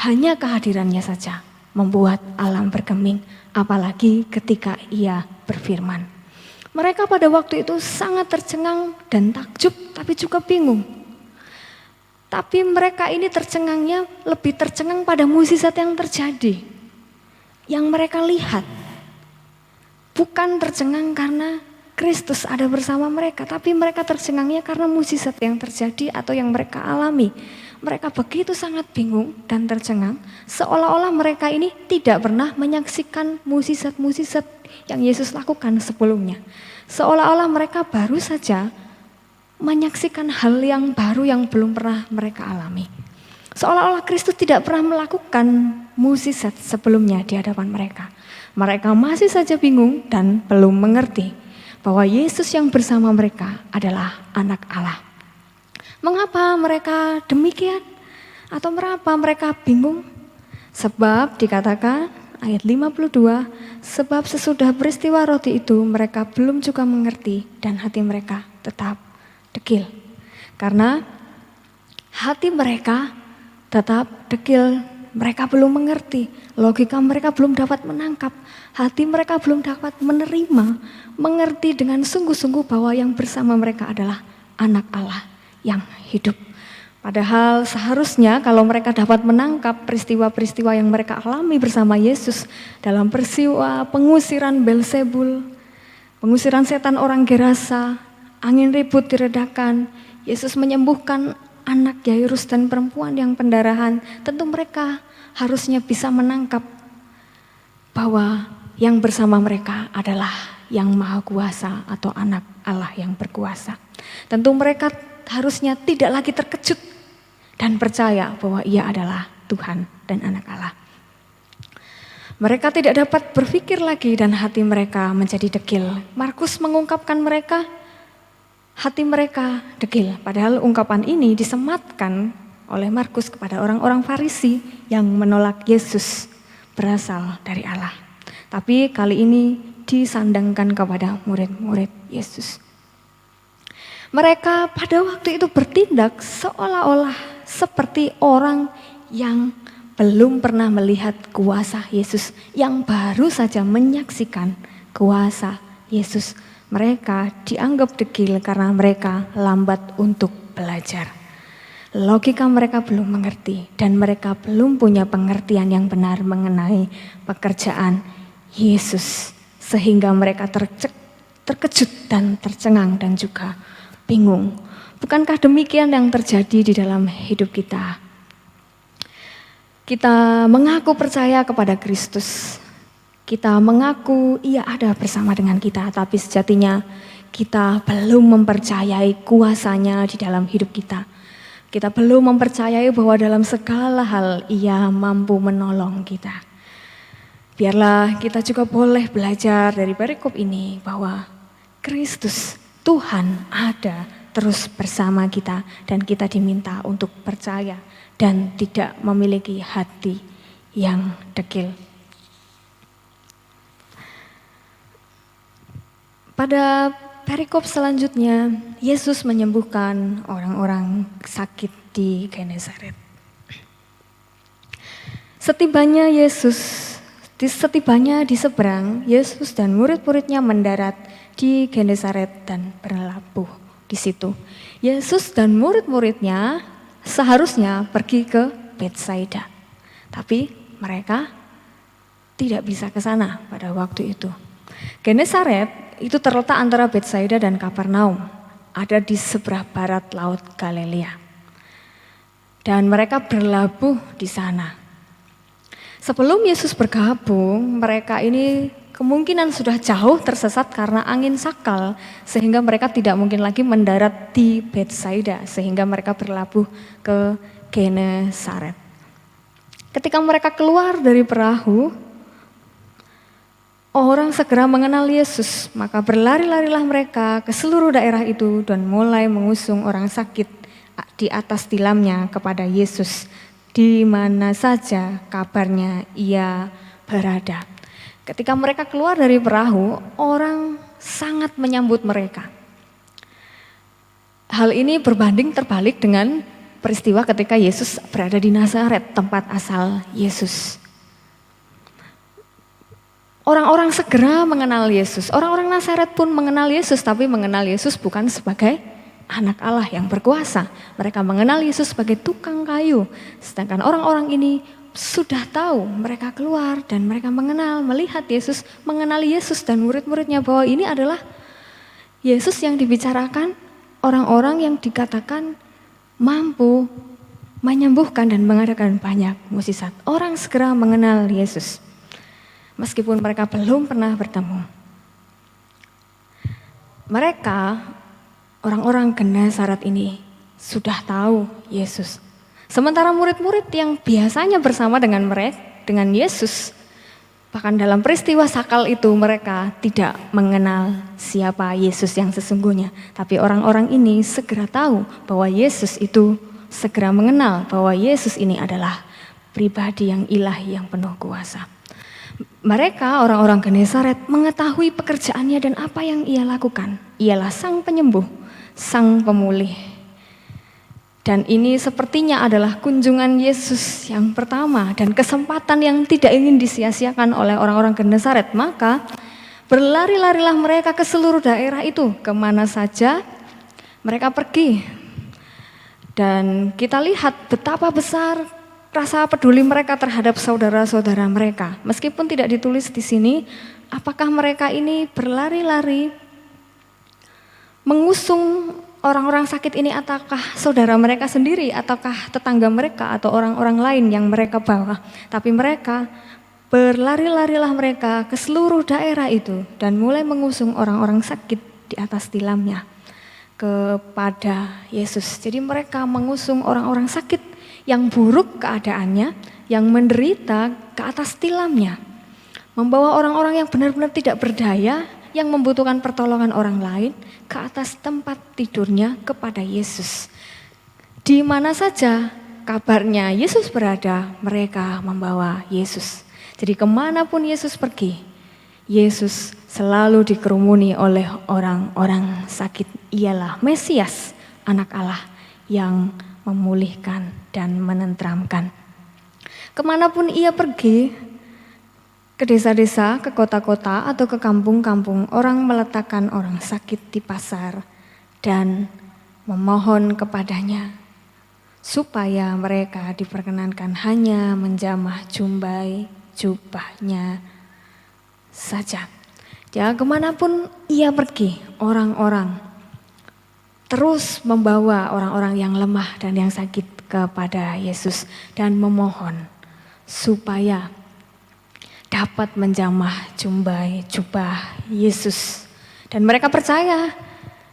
Hanya kehadirannya saja membuat alam bergeming, apalagi ketika Ia berfirman. Mereka pada waktu itu sangat tercengang dan takjub, tapi juga bingung. Tapi mereka ini tercengangnya lebih tercengang pada mukjizat yang terjadi, yang mereka lihat. Bukan tercengang karena Kristus ada bersama mereka, tapi mereka tercengangnya karena mukjizat yang terjadi atau yang mereka alami. Mereka begitu sangat bingung dan tercengang, seolah-olah mereka ini tidak pernah menyaksikan mukjizat-mukjizat yang Yesus lakukan sebelumnya. Seolah-olah mereka baru saja menyaksikan hal yang baru yang belum pernah mereka alami. Seolah-olah Kristus tidak pernah melakukan mukjizat sebelumnya di hadapan mereka. Mereka masih saja bingung dan belum mengerti bahwa Yesus yang bersama mereka adalah anak Allah. Mengapa mereka demikian? Atau mengapa mereka bingung? Sebab dikatakan ayat 52, sebab sesudah peristiwa roti itu mereka belum juga mengerti dan hati mereka tetap dekil. Karena hati mereka tetap dekil, mereka belum mengerti, logika mereka belum dapat menangkap, hati mereka belum dapat menerima, mengerti dengan sungguh-sungguh bahwa yang bersama mereka adalah anak Allah yang hidup. Padahal seharusnya kalau mereka dapat menangkap peristiwa-peristiwa yang mereka alami bersama Yesus dalam peristiwa pengusiran Belzebul, pengusiran setan orang Gerasa, angin ribut diredakan, Yesus menyembuhkan anak Yairus dan perempuan yang pendarahan, tentu mereka harusnya bisa menangkap bahwa yang bersama mereka adalah yang maha kuasa atau anak Allah yang berkuasa. Tentu mereka harusnya tidak lagi terkejut dan percaya bahwa Ia adalah Tuhan dan anak Allah. Mereka tidak dapat berpikir lagi dan hati mereka menjadi dekil. Markus mengungkapkan mereka, hati mereka dekil. Padahal ungkapan ini disematkan oleh Markus kepada orang-orang Farisi yang menolak Yesus berasal dari Allah. Tapi kali ini disandangkan kepada murid-murid Yesus. Mereka pada waktu itu bertindak seolah-olah seperti orang yang belum pernah melihat kuasa Yesus, yang baru saja menyaksikan kuasa Yesus. Mereka dianggap dekil karena mereka lambat untuk belajar. Logika mereka belum mengerti dan mereka belum punya pengertian yang benar mengenai pekerjaan Yesus. Sehingga mereka terkejut dan tercengang dan juga bingung. Bukankah demikian yang terjadi di dalam hidup kita? Kita mengaku percaya kepada Kristus. Kita mengaku Ia ada bersama dengan kita, tapi sejatinya kita belum mempercayai kuasa-Nya di dalam hidup kita. Kita belum mempercayai bahwa dalam segala hal Ia mampu menolong kita. Biarlah kita juga boleh belajar dari perikop ini bahwa Kristus, Tuhan ada terus bersama kita dan kita diminta untuk percaya dan tidak memiliki hati yang dekil. Pada perikop selanjutnya, Yesus menyembuhkan orang-orang sakit di Genesaret. Setibanya di seberang, Yesus dan murid-muridnya mendarat di Genesaret dan berlabuh di situ. Yesus dan murid-muridnya seharusnya pergi ke Betsaida. Tapi mereka tidak bisa ke sana pada waktu itu. Genesaret itu terletak antara Betsaida dan Kapernaum, ada di seberang barat Laut Galilea. Dan mereka berlabuh di sana. Sebelum Yesus bergabung, mereka ini kemungkinan sudah jauh tersesat karena angin sakal, sehingga mereka tidak mungkin lagi mendarat di Betsaida, sehingga mereka berlabuh ke Genesaret. Ketika mereka keluar dari perahu, orang segera mengenal Yesus, maka berlari-larilah mereka ke seluruh daerah itu dan mulai mengusung orang sakit di atas tilamnya kepada Yesus, di mana saja kabarnya ia berada. Ketika mereka keluar dari perahu, orang sangat menyambut mereka. Hal ini berbanding terbalik dengan peristiwa ketika Yesus berada di Nazaret, tempat asal Yesus. Orang-orang segera mengenal Yesus. Orang-orang Nazaret pun mengenal Yesus, tapi mengenal Yesus bukan sebagai anak Allah yang berkuasa. Mereka mengenal Yesus sebagai tukang kayu. Sedangkan orang-orang ini sudah tahu, mereka keluar dan mereka melihat Yesus, mengenali Yesus dan murid-muridnya bahwa ini adalah Yesus yang dibicarakan orang-orang yang dikatakan mampu menyembuhkan dan mengadakan banyak mukjizat. Orang segera mengenal Yesus. Meskipun mereka belum pernah bertemu. Mereka, orang-orang Genesaret ini sudah tahu Yesus. Sementara murid-murid yang biasanya bersama dengan Yesus, bahkan dalam peristiwa sakal itu mereka tidak mengenal siapa Yesus yang sesungguhnya. Tapi orang-orang ini segera tahu bahwa Yesus itu, segera mengenal bahwa Yesus ini adalah pribadi yang ilahi yang penuh kuasa. Mereka, orang-orang Genesaret, mengetahui pekerjaannya dan apa yang ia lakukan. Ialah sang penyembuh, sang pemulih. Dan ini sepertinya adalah kunjungan Yesus yang pertama dan kesempatan yang tidak ingin disia-siakan oleh orang-orang Genesaret. Maka berlari-larilah mereka ke seluruh daerah itu, kemana saja mereka pergi. Dan kita lihat betapa besar rasa peduli mereka terhadap saudara-saudara mereka. Meskipun tidak ditulis di sini, apakah mereka ini berlari-lari mengusung orang-orang sakit ini, ataukah saudara mereka sendiri, ataukah tetangga mereka, atau orang-orang lain yang mereka bawa. Tapi mereka berlari-larilah mereka ke seluruh daerah itu dan mulai mengusung orang-orang sakit di atas tilamnya kepada Yesus. Jadi mereka mengusung orang-orang sakit yang buruk keadaannya, yang menderita ke atas tilamnya. Membawa orang-orang yang benar-benar tidak berdaya, yang membutuhkan pertolongan orang lain, ke atas tempat tidurnya kepada Yesus. Di mana saja kabarnya Yesus berada, mereka membawa Yesus. Jadi kemanapun Yesus pergi, Yesus selalu dikerumuni oleh orang-orang sakit. Ialah Mesias, anak Allah yang memulihkan dan menenteramkan. Kemanapun ia pergi, ke desa-desa, ke kota-kota, atau ke kampung-kampung, orang meletakkan orang sakit di pasar dan memohon kepadanya supaya mereka diperkenankan hanya menjamah jubahnya saja. Ya, kemanapun ia pergi, orang-orang terus membawa orang-orang yang lemah dan yang sakit kepada Yesus dan memohon supaya dapat menjamah jubah Yesus. Dan mereka percaya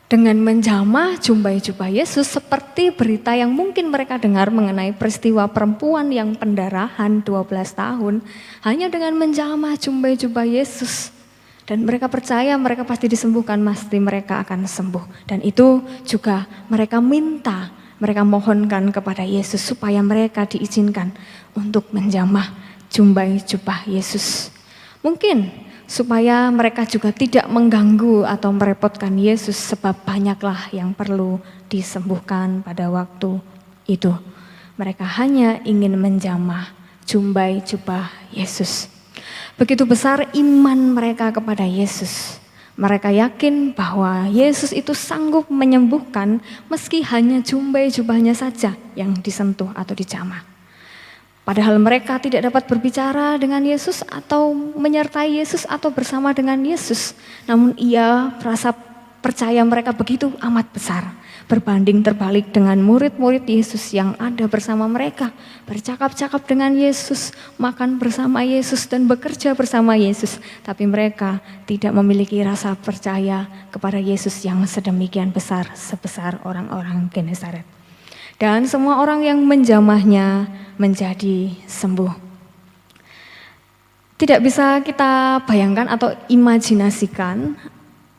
dengan menjamah jubah Yesus, seperti berita yang mungkin mereka dengar mengenai peristiwa perempuan yang pendarahan 12 tahun, hanya dengan menjamah jubah Yesus. Dan mereka percaya mereka pasti disembuhkan, pasti mereka akan sembuh. Dan itu juga mereka minta, mereka mohonkan kepada Yesus supaya mereka diizinkan untuk menjamah jubah Yesus. Mungkin supaya mereka juga tidak mengganggu atau merepotkan Yesus, sebab banyaklah yang perlu disembuhkan pada waktu itu. Mereka hanya ingin menjamah jubah Yesus. Begitu besar iman mereka kepada Yesus. Mereka yakin bahwa Yesus itu sanggup menyembuhkan meski hanya jumbai jubahnya saja yang disentuh atau dijamah. Padahal mereka tidak dapat berbicara dengan Yesus atau menyertai Yesus atau bersama dengan Yesus. Namun rasa percaya mereka begitu amat besar. Berbanding terbalik dengan murid-murid Yesus yang ada bersama mereka, bercakap-cakap dengan Yesus, makan bersama Yesus dan bekerja bersama Yesus. Tapi mereka tidak memiliki rasa percaya kepada Yesus yang sedemikian besar sebesar orang-orang Genesaret. Dan semua orang yang menjamahnya menjadi sembuh. Tidak bisa kita bayangkan atau imajinasikan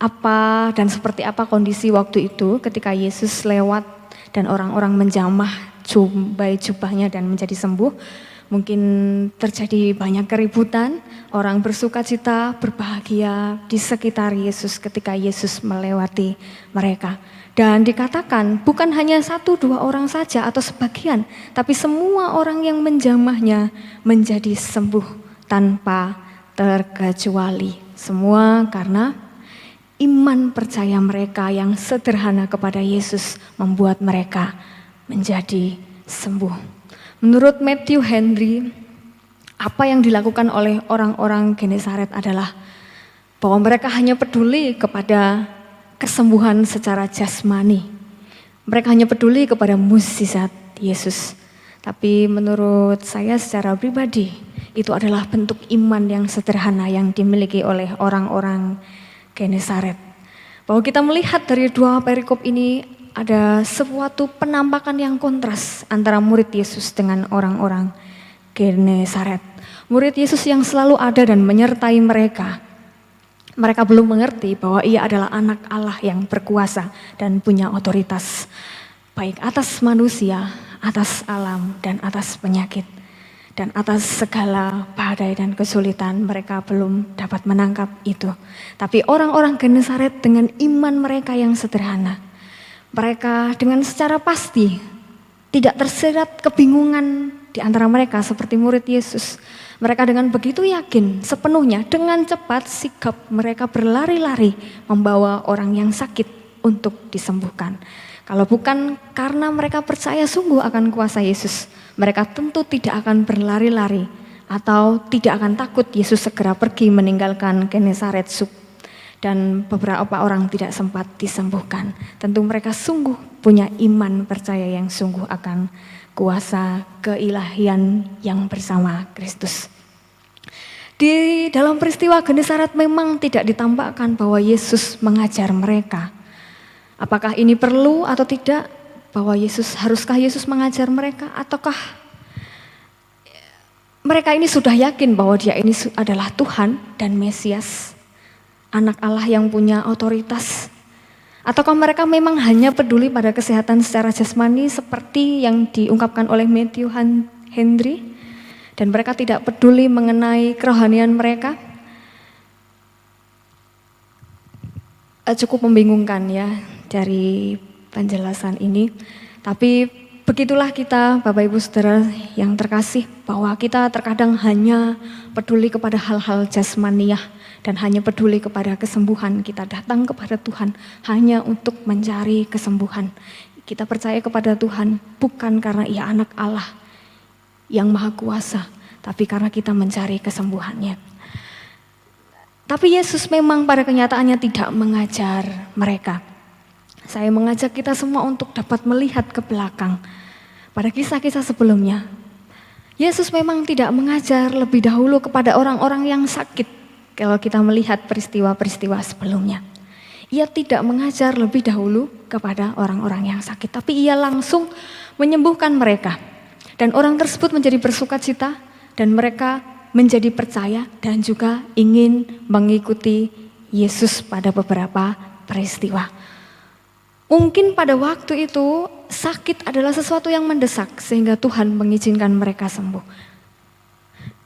apa dan seperti apa kondisi waktu itu ketika Yesus lewat dan orang-orang menjamah jumbai jubahnya dan menjadi sembuh. Mungkin terjadi banyak keributan, orang bersukacita, berbahagia di sekitar Yesus ketika Yesus melewati mereka. Dan dikatakan bukan hanya 1-2 orang saja atau sebagian, tapi semua orang yang menjamahnya menjadi sembuh tanpa terkecuali. Semua karena iman percaya mereka yang sederhana kepada Yesus membuat mereka menjadi sembuh. Menurut Matthew Henry, apa yang dilakukan oleh orang-orang Genesaret adalah bahwa mereka hanya peduli kepada kesembuhan secara jasmani. Mereka hanya peduli kepada mukjizat Yesus. Tapi menurut saya secara pribadi, itu adalah bentuk iman yang sederhana yang dimiliki oleh orang-orang Genesaret. Bahwa kita melihat dari 2 perikop ini ada suatu penampakan yang kontras antara murid Yesus dengan orang-orang Genesaret. Murid Yesus yang selalu ada dan menyertai mereka. Mereka belum mengerti bahwa ia adalah anak Allah yang berkuasa dan punya otoritas baik atas manusia, atas alam dan atas penyakit. Dan atas segala badai dan kesulitan mereka belum dapat menangkap itu. Tapi orang-orang Genesaret dengan iman mereka yang sederhana, mereka dengan secara pasti tidak tersirat kebingungan di antara mereka seperti murid Yesus. Mereka dengan begitu yakin sepenuhnya dengan cepat sigap mereka berlari-lari membawa orang yang sakit untuk disembuhkan. Kalau bukan karena mereka percaya sungguh akan kuasa Yesus, mereka tentu tidak akan berlari-lari atau tidak akan takut Yesus segera pergi meninggalkan Genesaret dan beberapa orang tidak sempat disembuhkan. Tentu mereka sungguh punya iman percaya yang sungguh akan kuasa keilahian yang bersama Kristus. Di dalam peristiwa Genesaret memang tidak ditampakkan bahwa Yesus mengajar mereka. Apakah ini perlu atau tidak? Haruskah Yesus mengajar mereka? Ataukah mereka ini sudah yakin bahwa dia ini adalah Tuhan dan Mesias, anak Allah yang punya otoritas? Ataukah mereka memang hanya peduli pada kesehatan secara jasmani seperti yang diungkapkan oleh Matthew Henry? Dan mereka tidak peduli mengenai kerohanian mereka? Cukup membingungkan ya dari penjelasan ini. Tapi begitulah kita Bapak Ibu Saudara yang terkasih, bahwa kita terkadang hanya peduli kepada hal-hal jasmaniah dan hanya peduli kepada kesembuhan. Kita datang kepada Tuhan hanya untuk mencari kesembuhan. Kita percaya kepada Tuhan bukan karena ia anak Allah yang maha kuasa, tapi karena kita mencari kesembuhannya. Tapi Yesus memang pada kenyataannya tidak mengajar mereka. Saya mengajak kita semua untuk dapat melihat ke belakang pada kisah-kisah sebelumnya. Yesus memang tidak mengajar lebih dahulu kepada orang-orang yang sakit. Kalau kita melihat peristiwa-peristiwa sebelumnya, ia tidak mengajar lebih dahulu kepada orang-orang yang sakit, tapi ia langsung menyembuhkan mereka. Dan orang tersebut menjadi bersukacita dan mereka menjadi percaya dan juga ingin mengikuti Yesus pada beberapa peristiwa. Mungkin pada waktu itu sakit adalah sesuatu yang mendesak sehingga Tuhan mengizinkan mereka sembuh.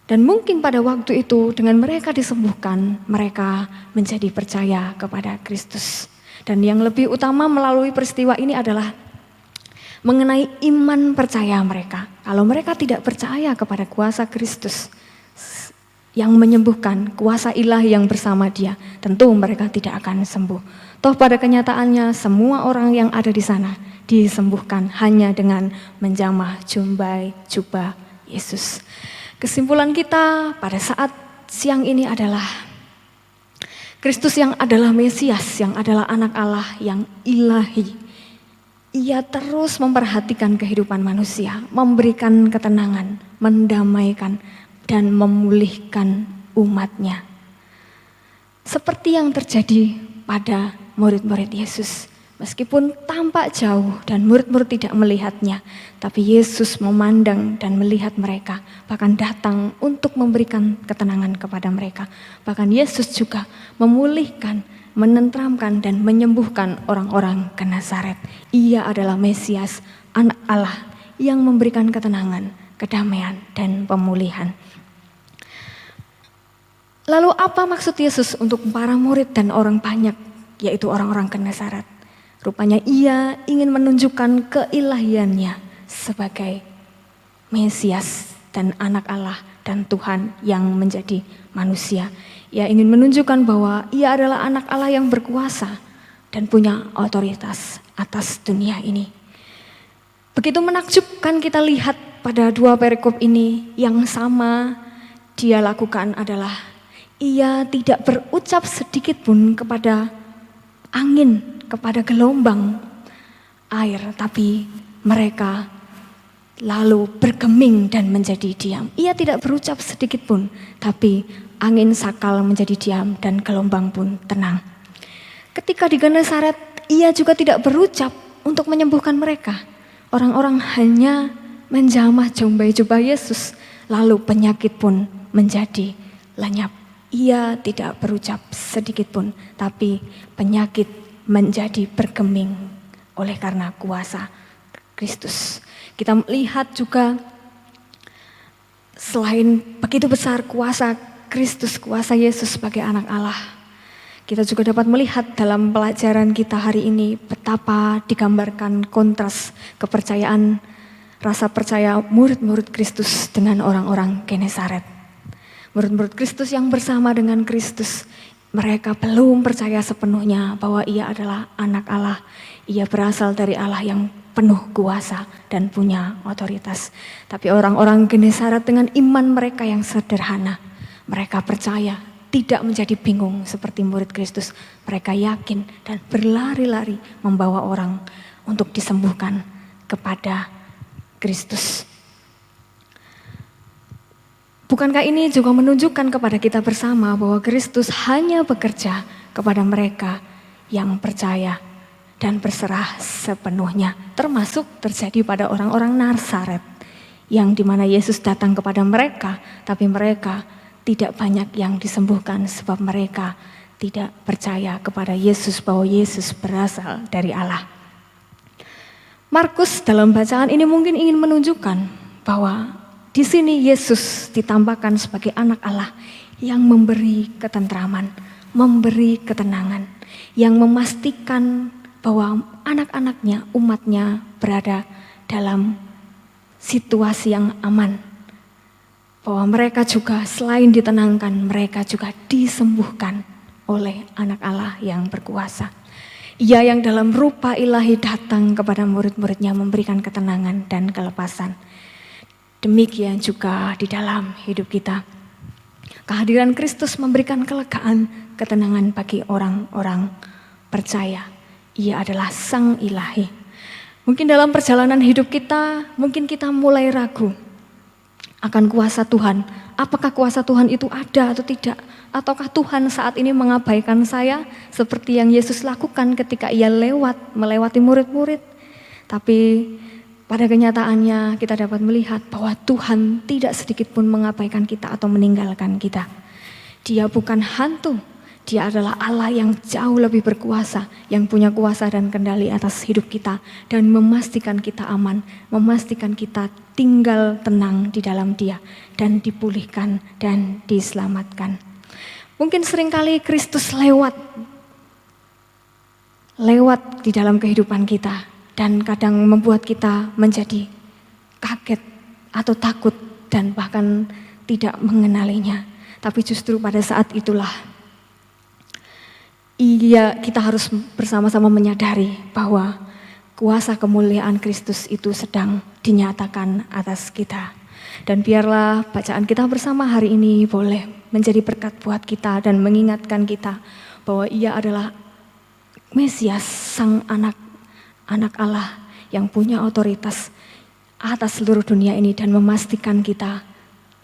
Dan mungkin pada waktu itu dengan mereka disembuhkan, mereka menjadi percaya kepada Kristus. Dan yang lebih utama melalui peristiwa ini adalah mengenai iman percaya mereka. Kalau mereka tidak percaya kepada kuasa Kristus, yang menyembuhkan, kuasa ilahi yang bersama dia, tentu mereka tidak akan sembuh. Toh pada kenyataannya semua orang yang ada di sana disembuhkan hanya dengan menjamah jubah Yesus. Kesimpulan kita pada saat siang ini adalah Kristus yang adalah Mesias, yang adalah anak Allah yang ilahi. Ia terus memperhatikan kehidupan manusia, memberikan ketenangan, mendamaikan, dan memulihkan umatnya. Seperti yang terjadi pada murid-murid Yesus. Meskipun tampak jauh dan murid-murid tidak melihatnya, tapi Yesus memandang dan melihat mereka, bahkan datang untuk memberikan ketenangan kepada mereka. Bahkan Yesus juga memulihkan, menenteramkan dan menyembuhkan orang-orang ke Nazaret. Ia adalah Mesias, anak Allah yang memberikan ketenangan, kedamaian dan pemulihan. Lalu apa maksud Yesus untuk para murid dan orang banyak, yaitu orang-orang ke Nazaret? Rupanya ia ingin menunjukkan keilahiannya sebagai Mesias dan anak Allah dan Tuhan yang menjadi manusia. Ia ingin menunjukkan bahwa ia adalah anak Allah yang berkuasa dan punya otoritas atas dunia ini. Begitu menakjubkan kita lihat pada dua perikop ini, yang sama dia lakukan adalah ia tidak berucap sedikit pun kepada angin, kepada gelombang air, tapi mereka lalu bergeming dan menjadi diam. Ia tidak berucap sedikit pun, tapi angin sakal menjadi diam dan gelombang pun tenang. Ketika di Genesaret, ia juga tidak berucap untuk menyembuhkan mereka. Orang-orang hanya menjamah jubah Yesus, lalu penyakit pun menjadi lenyap. Ia tidak berucap sedikit pun, tapi penyakit menjadi bergeming oleh karena kuasa Kristus. Kita melihat juga selain begitu besar kuasa Kristus, kuasa Yesus sebagai anak Allah, kita juga dapat melihat dalam pelajaran kita hari ini betapa digambarkan kontras kepercayaan, rasa percaya murid-murid Kristus dengan orang-orang Genesaret. Murid-murid Kristus yang bersama dengan Kristus, mereka belum percaya sepenuhnya bahwa ia adalah anak Allah. Ia berasal dari Allah yang penuh kuasa dan punya otoritas. Tapi orang-orang Genesaret dengan iman mereka yang sederhana, mereka percaya, tidak menjadi bingung seperti murid Kristus. Mereka yakin dan berlari-lari membawa orang untuk disembuhkan kepada Kristus. Bukankah ini juga menunjukkan kepada kita bersama bahwa Kristus hanya bekerja kepada mereka yang percaya dan berserah sepenuhnya, termasuk terjadi pada orang-orang Nazaret yang dimana Yesus datang kepada mereka, tapi mereka tidak banyak yang disembuhkan sebab mereka tidak percaya kepada Yesus, bahwa Yesus berasal dari Allah. Markus dalam bacaan ini mungkin ingin menunjukkan bahwa di sini Yesus ditampakkan sebagai anak Allah yang memberi ketentraman, memberi ketenangan, yang memastikan bahwa anak-anaknya, umatnya berada dalam situasi yang aman. Bahwa mereka juga selain ditenangkan, mereka juga disembuhkan oleh anak Allah yang berkuasa. Ia yang dalam rupa ilahi datang kepada murid-muridnya memberikan ketenangan dan kelepasan. Demikian juga di dalam hidup kita. Kehadiran Kristus memberikan kelegaan, ketenangan bagi orang-orang percaya. Ia adalah Sang Ilahi. Mungkin dalam perjalanan hidup kita, mungkin kita mulai ragu akan kuasa Tuhan. Apakah kuasa Tuhan itu ada atau tidak? Ataukah Tuhan saat ini mengabaikan saya seperti yang Yesus lakukan ketika ia melewati murid-murid? Tapi pada kenyataannya kita dapat melihat bahwa Tuhan tidak sedikit pun mengabaikan kita atau meninggalkan kita. Dia bukan hantu, dia adalah Allah yang jauh lebih berkuasa, yang punya kuasa dan kendali atas hidup kita dan memastikan kita aman, memastikan kita tinggal tenang di dalam Dia dan dipulihkan dan diselamatkan. Mungkin seringkali Kristus lewat di dalam kehidupan kita. Dan kadang membuat kita menjadi kaget atau takut dan bahkan tidak mengenalinya. Tapi justru pada saat itulah kita harus bersama-sama menyadari bahwa kuasa kemuliaan Kristus itu sedang dinyatakan atas kita. Dan biarlah bacaan kita bersama hari ini boleh menjadi berkat buat kita dan mengingatkan kita bahwa Ia adalah Mesias, Sang Anak Allah yang punya otoritas atas seluruh dunia ini dan memastikan kita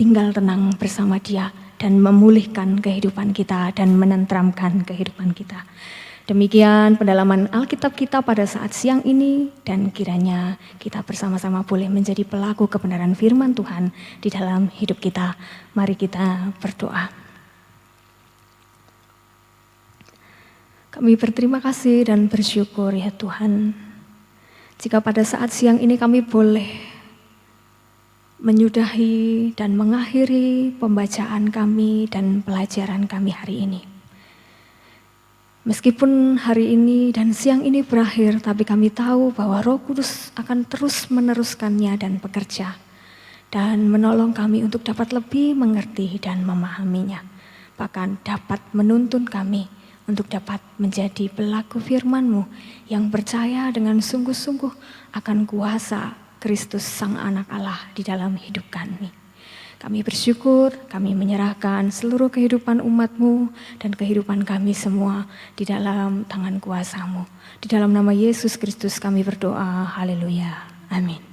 tinggal tenang bersama Dia dan memulihkan kehidupan kita dan menenteramkan kehidupan kita. Demikian pendalaman Alkitab kita pada saat siang ini, dan kiranya kita bersama-sama boleh menjadi pelaku kebenaran firman Tuhan di dalam hidup kita. Mari kita berdoa. Kami berterima kasih dan bersyukur ya Tuhan, jika pada saat siang ini kami boleh menyudahi dan mengakhiri pembacaan kami dan pelajaran kami hari ini. Meskipun hari ini dan siang ini berakhir, tapi kami tahu bahwa Roh Kudus akan terus meneruskannya dan bekerja dan menolong kami untuk dapat lebih mengerti dan memahaminya, bahkan dapat menuntun kami untuk dapat menjadi pelaku firman-Mu yang percaya dengan sungguh-sungguh akan kuasa Kristus Sang Anak Allah di dalam hidup kami. Kami bersyukur, kami menyerahkan seluruh kehidupan umat-Mu dan kehidupan kami semua di dalam tangan kuasa-Mu. Di dalam nama Yesus Kristus kami berdoa, haleluya, amin.